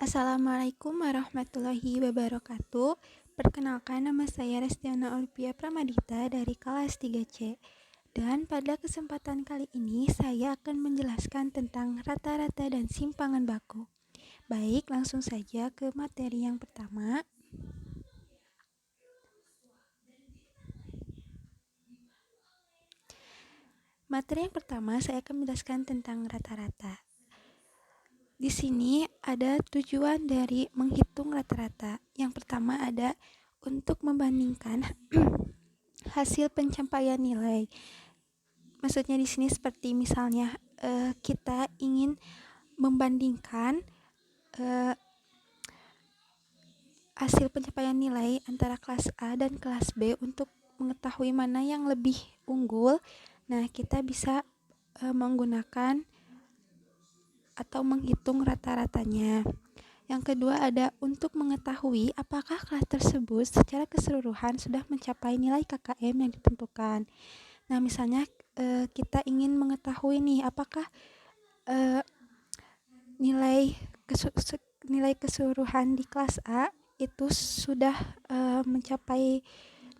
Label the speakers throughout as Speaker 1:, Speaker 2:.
Speaker 1: Assalamualaikum warahmatullahi wabarakatuh. Perkenalkan, nama saya Restiana Olivia Pramadita dari kelas 3C. Dan pada kesempatan kali ini saya akan menjelaskan tentang rata-rata dan simpangan baku. Baik, langsung saja ke materi yang pertama. Materi yang pertama saya akan menjelaskan tentang rata-rata. Di sini ada tujuan dari menghitung rata-rata. Yang pertama ada untuk membandingkan hasil pencapaian nilai. Maksudnya di sini seperti misalnya kita ingin membandingkan hasil pencapaian nilai antara kelas A dan kelas B untuk mengetahui mana yang lebih unggul. Nah, kita bisa menggunakan atau menghitung rata-ratanya. Yang kedua ada untuk mengetahui apakah kelas tersebut secara keseluruhan sudah mencapai nilai KKM yang ditentukan. Nah, misalnya kita ingin mengetahui nih apakah nilai keseluruhan di kelas A itu sudah mencapai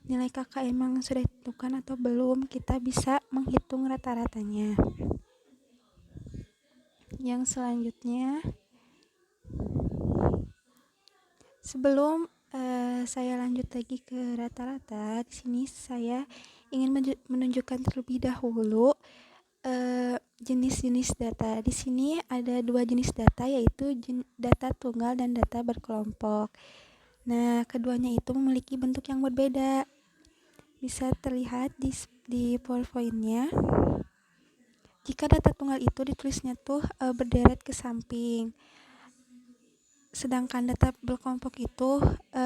Speaker 1: nilai KKM yang sudah ditentukan atau belum. Kita bisa menghitung rata-ratanya. Yang selanjutnya, sebelum saya lanjut lagi ke rata-rata, di sini saya ingin menunjukkan terlebih dahulu jenis-jenis data. Di sini ada dua jenis data, yaitu data tunggal dan data berkelompok. Nah, keduanya itu memiliki bentuk yang berbeda. Bisa terlihat di PowerPoint-nya. Jika data tunggal itu ditulisnya tuh berderet ke samping. Sedangkan data berkelompok itu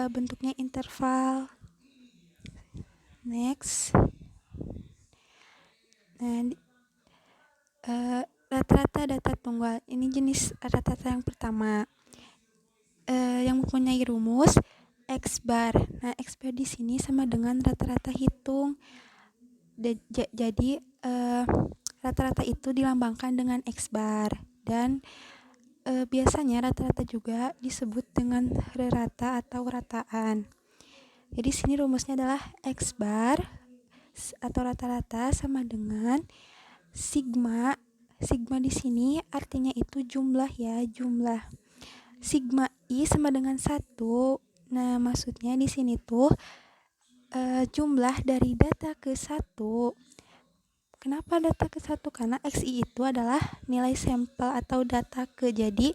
Speaker 1: bentuknya interval. Next. Nah, rata-rata data tunggal. Ini jenis rata-rata yang pertama. Yang mempunyai rumus X bar. Nah, X bar di sini sama dengan rata-rata hitung. Jadi rata-rata itu dilambangkan dengan X bar, dan biasanya rata-rata juga disebut dengan rata atau rataan. Jadi sini rumusnya adalah X bar atau rata-rata sama dengan sigma. Sigma di sini artinya itu jumlah ya, jumlah. Sigma I sama dengan 1. Nah, maksudnya di sini tuh jumlah dari data ke 1. Kenapa data ke 1? Karena XI itu adalah nilai sampel atau data ke. Jadi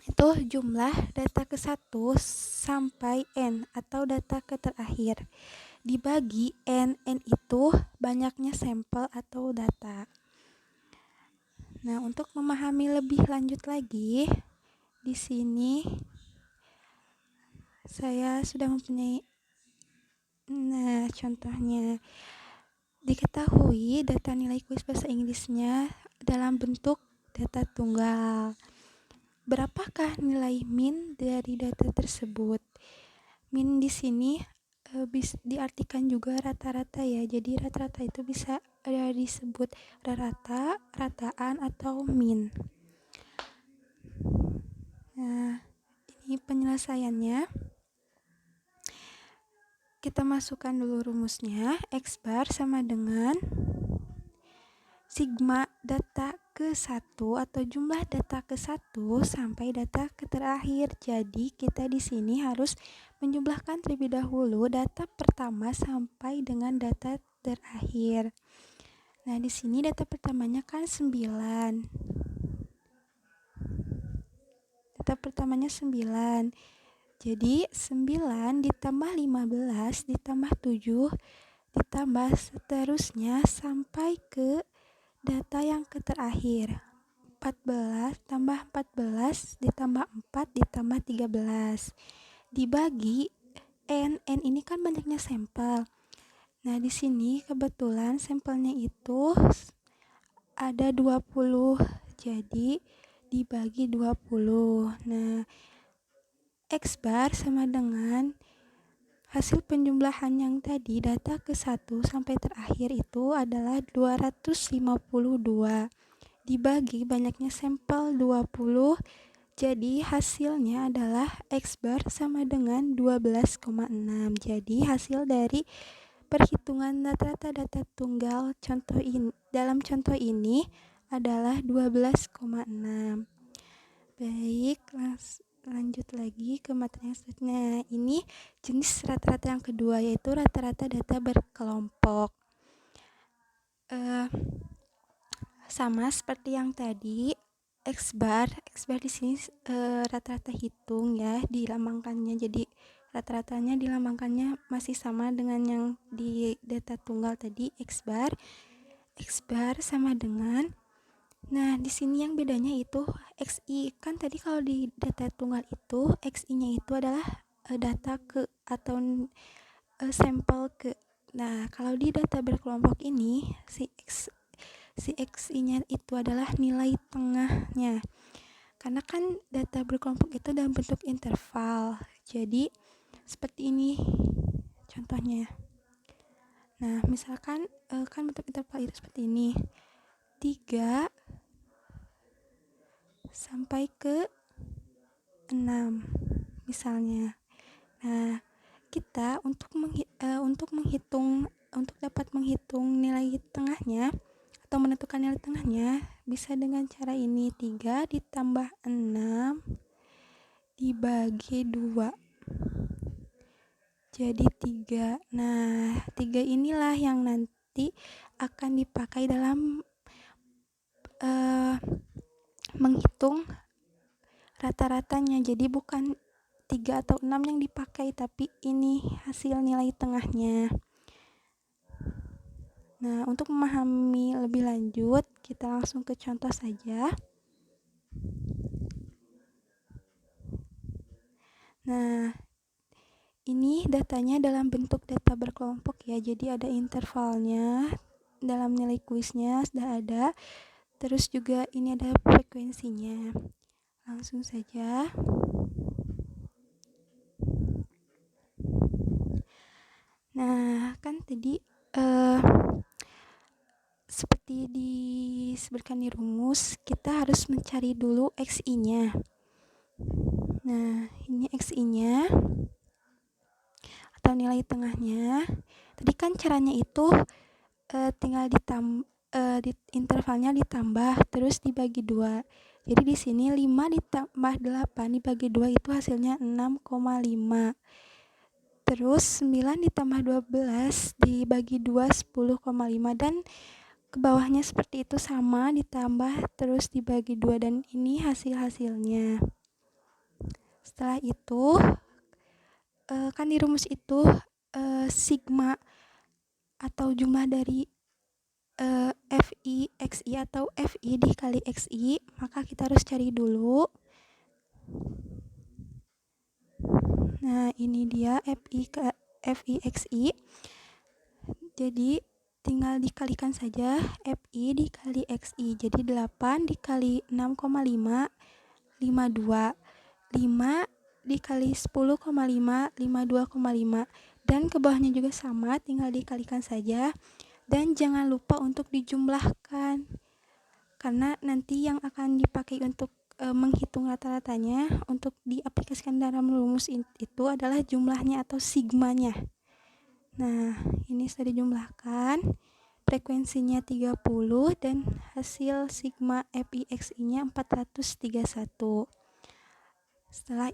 Speaker 1: itu jumlah data ke 1 sampai N atau data ke terakhir. Dibagi N itu banyaknya sampel atau data. Nah, untuk memahami lebih lanjut lagi, di sini saya sudah mempunyai contohnya. Diketahui data nilai kuis bahasa Inggrisnya dalam bentuk data tunggal. Berapakah nilai min dari data tersebut? Min di sini diartikan juga rata-rata ya. Jadi rata-rata itu bisa disebut rata, rataan, atau min. Nah, ini penyelesaiannya. Kita masukkan dulu rumusnya. X bar sama dengan sigma data ke 1 atau jumlah data ke 1 sampai data ke terakhir. Jadi kita di sini harus menjumlahkan terlebih dahulu data pertama sampai dengan data terakhir. Nah, di sini data pertamanya kan 9. Data pertamanya 9. Jadi 9 ditambah 15 ditambah 7 ditambah seterusnya sampai ke data yang ke terakhir. 14 tambah 14 ditambah 4 ditambah 13. Dibagi N ini kan banyaknya sampel. Nah, di sini kebetulan sampelnya itu ada 20. Jadi dibagi 20. Nah, X bar sama dengan hasil penjumlahan yang tadi data ke 1 sampai terakhir itu adalah 252 dibagi banyaknya sampel 20 Jadi hasilnya adalah X bar sama dengan 12,6. Jadi hasil dari perhitungan rata-rata data tunggal dalam contoh ini adalah 12,6. Baik, lanjut lagi ke materi yang selanjutnya. Ini jenis rata-rata yang kedua, yaitu rata-rata data berkelompok. Sama seperti yang tadi, X bar di sini rata-rata hitung ya, dilambangkannya. Jadi rata-ratanya dilambangkannya masih sama dengan yang di data tunggal tadi, X bar. X bar sama dengan, nah di sini yang bedanya itu XI. Kan tadi kalau di data tunggal itu XI-nya itu adalah data ke atau sampel ke. Nah, kalau di data berkelompok ini si XI-nya itu adalah nilai tengahnya. Karena kan data berkelompok itu dalam bentuk interval. Jadi seperti ini contohnya. Nah, misalkan kan bentuk interval itu seperti ini. 3 sampai ke 6 misalnya. Nah, kita untuk dapat menghitung nilai tengahnya atau menentukan nilai tengahnya bisa dengan cara ini, 3 ditambah 6 dibagi 2 jadi 3. Nah, 3 inilah yang nanti akan dipakai dalam menghitung rata-ratanya. Jadi bukan 3 atau 6 yang dipakai, tapi ini hasil nilai tengahnya. Nah, untuk memahami lebih lanjut, kita langsung ke contoh saja. Nah, ini datanya dalam bentuk data berkelompok ya, jadi ada intervalnya, dalam nilai kuisnya sudah ada, terus juga ini ada frekuensinya. Langsung saja. Nah, kan tadi seperti disebutkan di rumus, kita harus mencari dulu XI-nya. Nah, ini XI-nya atau nilai tengahnya. Tadi kan caranya itu tinggal intervalnya ditambah terus dibagi 2. Jadi di sini 5 ditambah 8 dibagi 2 itu hasilnya 6,5. Terus 9 ditambah 12 dibagi 2 10,5, dan ke bawahnya seperti itu sama, ditambah terus dibagi 2, dan ini hasilnya. Setelah itu kan di rumus itu sigma atau jumlah dari FI XI atau FI dikali XI, maka kita harus cari dulu. Nah, ini dia FI XI. Jadi tinggal dikalikan saja FI dikali XI. Jadi 8 dikali 6,5 52. 5 dikali 10,5 52,5, dan ke bawahnya juga sama, tinggal dikalikan saja. Dan jangan lupa untuk dijumlahkan, karena nanti yang akan dipakai untuk menghitung rata-ratanya untuk diaplikasikan dalam rumus itu adalah jumlahnya atau sigmanya. Nah, ini sudah dijumlahkan, frekuensinya 30 dan hasil sigma FIXI-nya 431. Setelah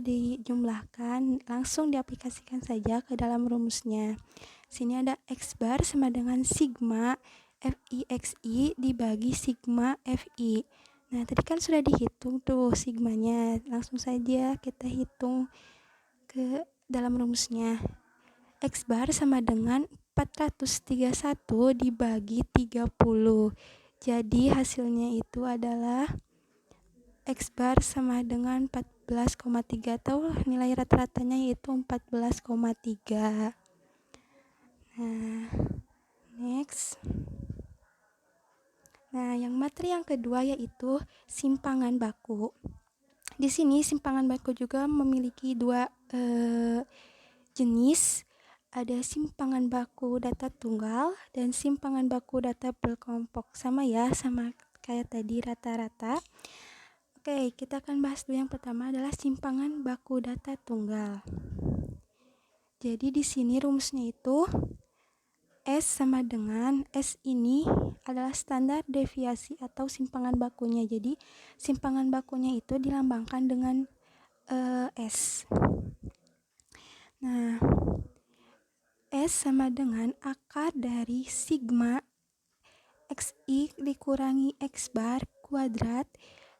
Speaker 1: dijumlahkan, langsung diaplikasikan saja ke dalam rumusnya. Sini ada X bar sama dengan sigma FIXI dibagi sigma FI. Nah, tadi kan sudah dihitung tuh sigmanya. Langsung saja kita hitung ke dalam rumusnya. X bar sama dengan 431 dibagi 30. Jadi hasilnya itu adalah X bar sama dengan 14,3 atau nilai rata-ratanya yaitu 14,3. Nah, next. Nah, yang materi yang kedua yaitu simpangan baku. Di sini simpangan baku juga memiliki dua jenis. Ada simpangan baku data tunggal dan simpangan baku data berkelompok. Sama ya, sama kayak tadi rata-rata. Oke, kita akan bahas dulu. Yang pertama adalah simpangan baku data tunggal. Jadi di sini rumusnya itu S sama dengan S ini adalah standar deviasi atau simpangan bakunya. Jadi simpangan bakunya itu dilambangkan dengan S. Nah, S sama dengan akar dari sigma XI dikurangi X bar kuadrat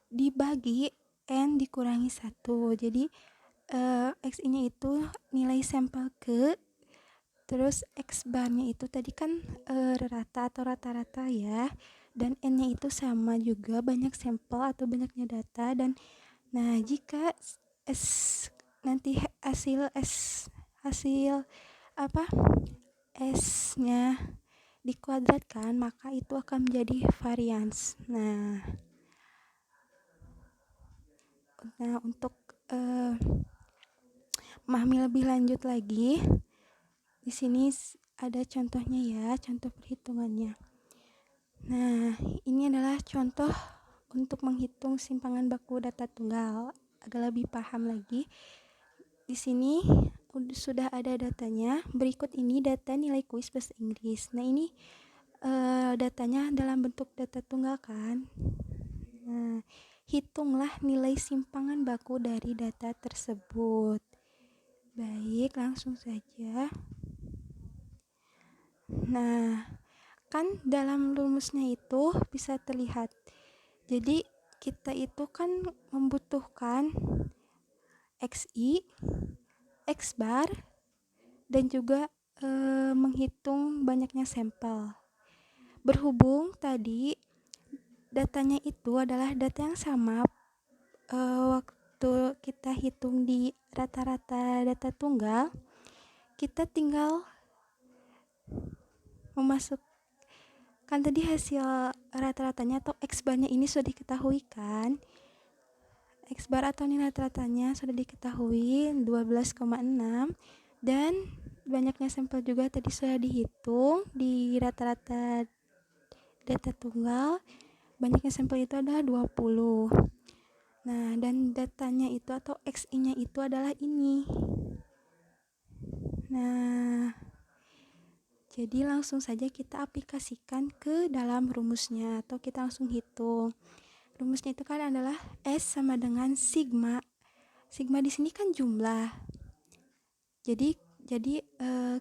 Speaker 1: dibagi N dikurangi 1. Jadi X nya itu nilai sampel ke, terus X barnya itu tadi kan rata atau rata-rata ya, dan N nya itu sama juga banyak sampel atau banyaknya data. Dan nah jika S nanti hasil apa S nya dikuadratkan, maka itu akan menjadi varians. Nah untuk memahami lebih lanjut lagi, di sini ada contohnya ya, contoh perhitungannya. Nah, ini adalah contoh untuk menghitung simpangan baku data tunggal. Agar lebih paham lagi, di sini sudah ada datanya. Berikut ini data nilai kuis bahasa Inggris. Nah, ini datanya dalam bentuk data tunggal kan. Nah, hitunglah nilai simpangan baku dari data tersebut. Baik, langsung saja. Nah, kan dalam rumusnya itu bisa terlihat. Jadi kita itu kan membutuhkan XI, X bar, dan juga menghitung banyaknya sampel. Berhubung tadi datanya itu adalah data yang sama waktu kita hitung di rata-rata data tunggal, kita tinggal memasukkan tadi hasil rata-ratanya atau X barnya ini sudah diketahui kan. X bar atau nilai rata-ratanya sudah diketahui 12,6, dan banyaknya sampel juga tadi sudah dihitung di rata-rata data tunggal. Banyaknya sampel itu adalah 20. Nah, dan datanya itu atau XI-nya itu adalah ini. Nah, jadi langsung saja kita aplikasikan ke dalam rumusnya atau kita langsung hitung. Rumusnya itu kan adalah S sama dengan sigma. Sigma di sini kan jumlah. Jadi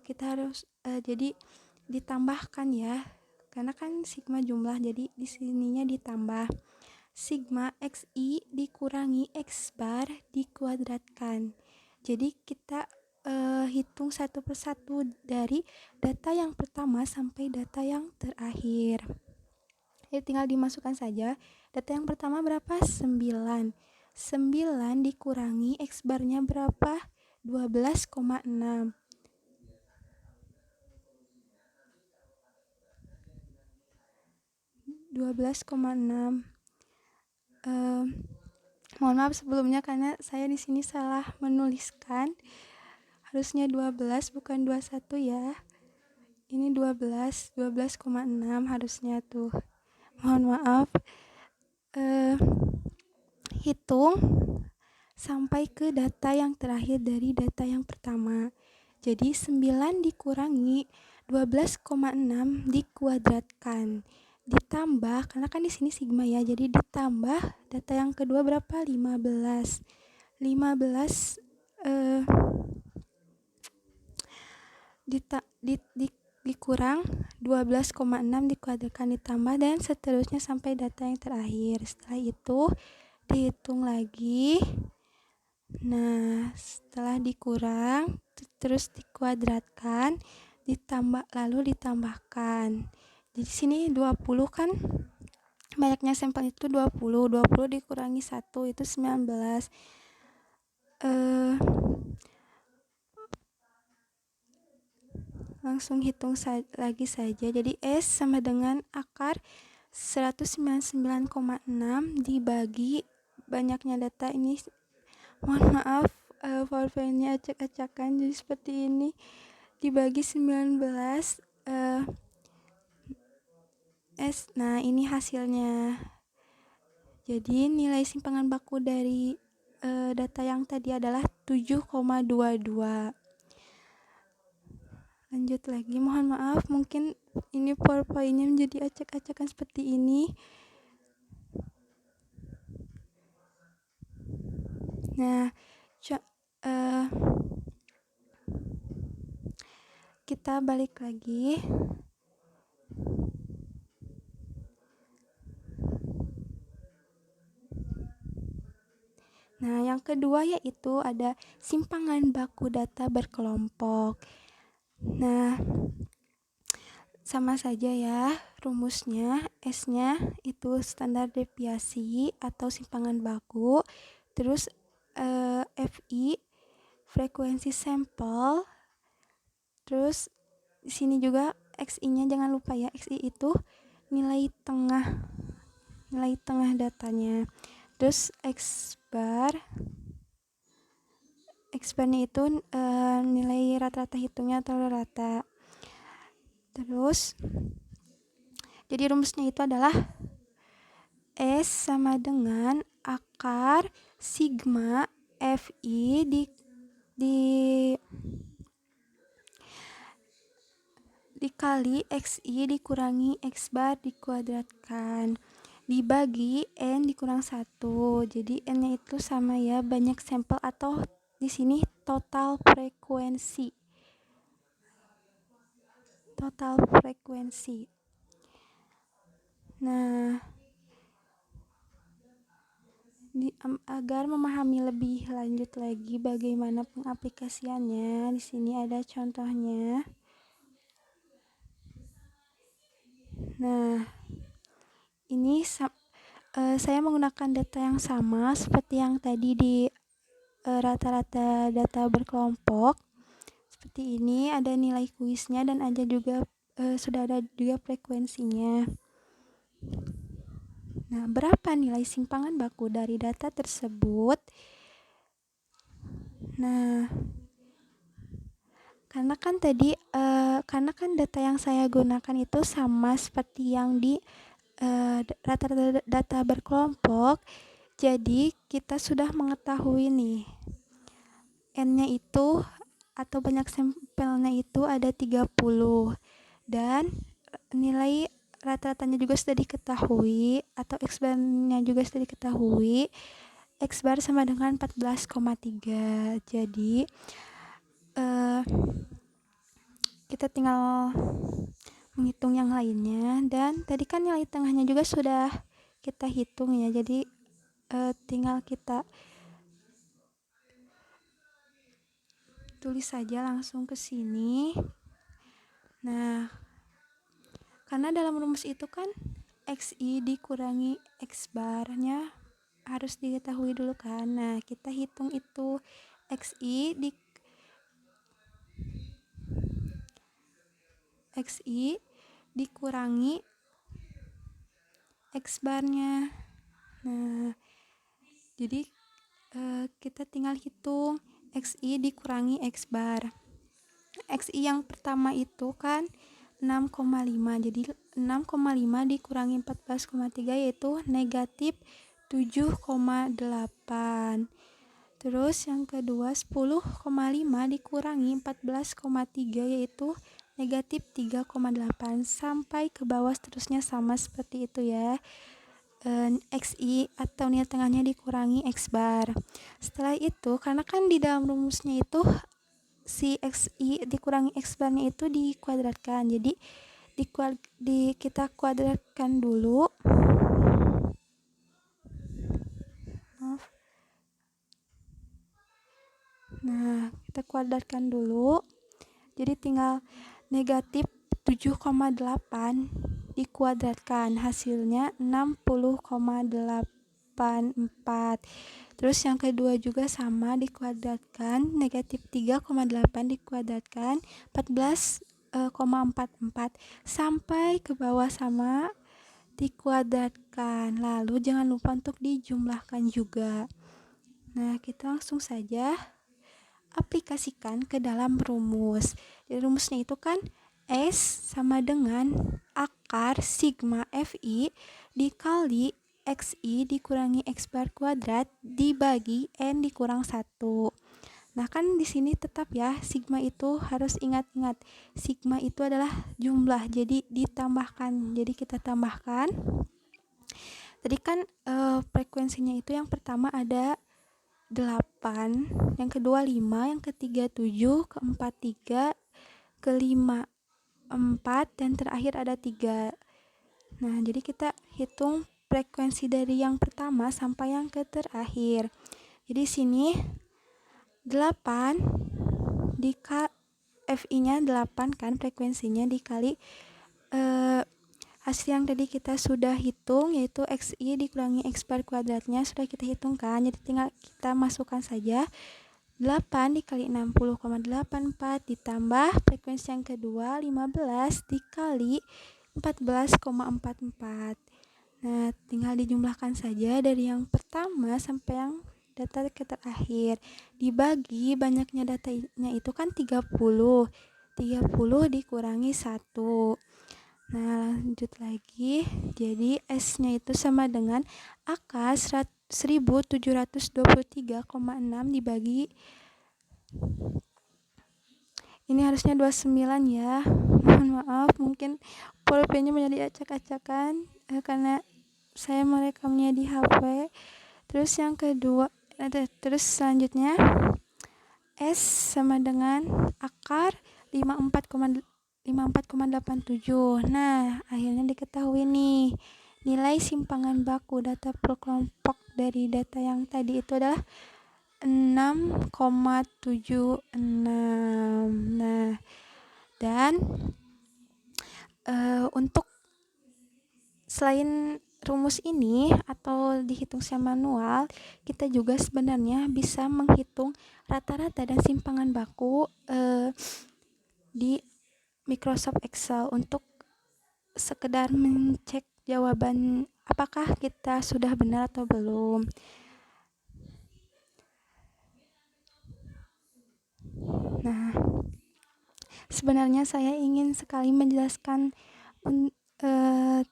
Speaker 1: kita harus jadi ditambahkan ya. Karena kan sigma jumlah, jadi di sininya ditambah. Sigma XI dikurangi X bar dikuadratkan. Jadi kita hitung satu persatu dari data yang pertama sampai data yang terakhir. Jadi tinggal dimasukkan saja. Data yang pertama berapa? 9. 9 dikurangi X barnya berapa? 12,6. 12,6. Mohon maaf sebelumnya karena saya di sini salah menuliskan. Harusnya 12 bukan 21 ya. Ini 12,6 harusnya tuh. Mohon maaf. Hitung sampai ke data yang terakhir dari data yang pertama. Jadi 9 dikurangi 12,6 dikuadratkan. Ditambah, karena kan di sini sigma ya, jadi ditambah data yang kedua berapa? 15. 15 dikurang 12,6 dikuadratkan ditambah dan seterusnya sampai data yang terakhir. Setelah itu dihitung lagi. Nah, setelah dikurang terus dikuadratkan, lalu ditambahkan. Jadi sini 20 kan banyaknya sampel itu 20 dikurangi 1 itu 19. Langsung hitung lagi saja. Jadi S sama dengan akar 199,6 dibagi banyaknya data ini. Mohon maaf, powerpointnya acak-acakan jadi seperti ini. Dibagi 19 S. Nah, ini hasilnya. Jadi nilai simpangan baku dari data yang tadi adalah 7,22. Lanjut lagi, mohon maaf mungkin ini PowerPoint-nya menjadi acak-acakan seperti ini. Nah, kita balik lagi. Nah, yang kedua yaitu ada simpangan baku data berkelompok. Nah, sama saja ya rumusnya. S-nya itu standar deviasi atau simpangan baku. Terus FI frekuensi sampel. Terus di sini juga XI-nya jangan lupa ya. XI itu nilai tengah datanya. Terus X bar-nya itu nilai rata-rata hitungnya atau rata. Terus jadi rumusnya itu adalah S sama dengan akar sigma FI dikali XI dikurangi X bar dikuadratkan dibagi N dikurang 1. Jadi N-nya itu sama ya, banyak sampel atau di sini total frekuensi. Nah, agar memahami lebih lanjut lagi bagaimana pengaplikasiannya, di sini ada contohnya. Nah, ini saya menggunakan data yang sama seperti yang tadi di rata-rata data berkelompok. Seperti ini ada nilai kuisnya dan ada juga sudah ada juga frekuensinya. Nah, berapa nilai simpangan baku dari data tersebut? Nah, karena kan data yang saya gunakan itu sama seperti yang di rata-rata data berkelompok, jadi kita sudah mengetahui nih N-nya itu atau banyak sampelnya itu ada 30 dan nilai rata-ratanya juga sudah diketahui atau X bar-nya juga sudah diketahui. X bar sama dengan 14,3. Jadi kita tinggal menghitung yang lainnya, dan tadi kan nilai tengahnya juga sudah kita hitung ya, jadi tinggal kita tulis saja langsung ke sini. Nah, karena dalam rumus itu kan XI dikurangi X bar-nya harus diketahui dulu kan. Nah, kita hitung itu XI dikurangi X bar-nya. Nah, jadi kita tinggal hitung XI dikurangi X bar. XI yang pertama itu kan 6,5. Jadi 6,5 dikurangi 14,3 yaitu negatif 7,8. Terus yang kedua 10,5 dikurangi 14,3 yaitu negatif 3,8 sampai ke bawah seterusnya sama seperti itu ya. XI atau nilai tengahnya dikurangi X bar. Setelah itu karena kan di dalam rumusnya itu si XI dikurangi X bar-nya itu dikuadratkan. Jadi kita kuadratkan dulu. Nah, kita kuadratkan dulu. Jadi tinggal negatif 7,8 dikuadratkan, hasilnya 60,84. Terus yang kedua juga sama dikuadratkan, negatif 3,8 dikuadratkan 14,44 sampai ke bawah sama dikuadratkan. Lalu jangan lupa untuk dijumlahkan juga. Nah, kita langsung saja aplikasikan ke dalam rumus. Jadi rumusnya itu kan S sama dengan akar sigma FI dikali XI dikurangi X bar kuadrat dibagi N dikurang 1. Nah, kan di sini tetap ya, sigma itu harus ingat-ingat. Sigma itu adalah jumlah, jadi ditambahkan. Jadi kita tambahkan. Tadi kan frekuensinya itu yang pertama ada 8, yang kedua 5, yang ketiga 7, keempat 3, kelima 4, dan terakhir ada 3. Nah, jadi kita hitung frekuensi dari yang pertama sampai yang ke terakhir. Jadi sini 8 FI-nya 8 kan frekuensinya dikali hasil yang tadi kita sudah hitung, yaitu XI dikurangi X bar kuadratnya sudah kita hitung kan. Jadi tinggal kita masukkan saja 8 dikali 60,84 ditambah frekuensi yang kedua 15 dikali 14,44. Nah, tinggal dijumlahkan saja dari yang pertama sampai yang data ke terakhir. Dibagi banyaknya datanya itu kan 30. 30 dikurangi 1. Nah, lanjut lagi. Jadi S-nya itu sama dengan angka 1723,6 dibagi, ini harusnya 29 ya. Mohon maaf, mungkin pulpennya menjadi acak-acakan karena saya merekamnya di HP. Terus yang kedua, terus selanjutnya S sama dengan akar 54,87. Nah, akhirnya diketahui nih nilai simpangan baku data per kelompok dari data yang tadi itu adalah 6,76. Nah, dan untuk selain rumus ini atau dihitung secara manual, kita juga sebenarnya bisa menghitung rata-rata dan simpangan baku di Microsoft Excel untuk sekedar mencek jawaban apakah kita sudah benar atau belum. Nah, sebenarnya saya ingin sekali menjelaskan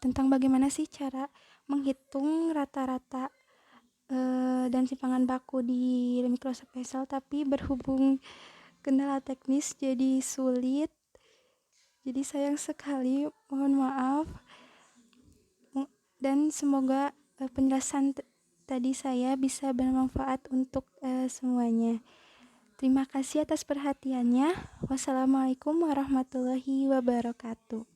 Speaker 1: tentang bagaimana sih cara menghitung rata-rata dan simpangan baku di Microsoft Excel, tapi berhubung kendala teknis jadi sulit. Jadi sayang sekali, mohon maaf. Dan semoga penjelasan tadi saya bisa bermanfaat untuk semuanya. Terima kasih atas perhatiannya. Wassalamualaikum warahmatullahi wabarakatuh.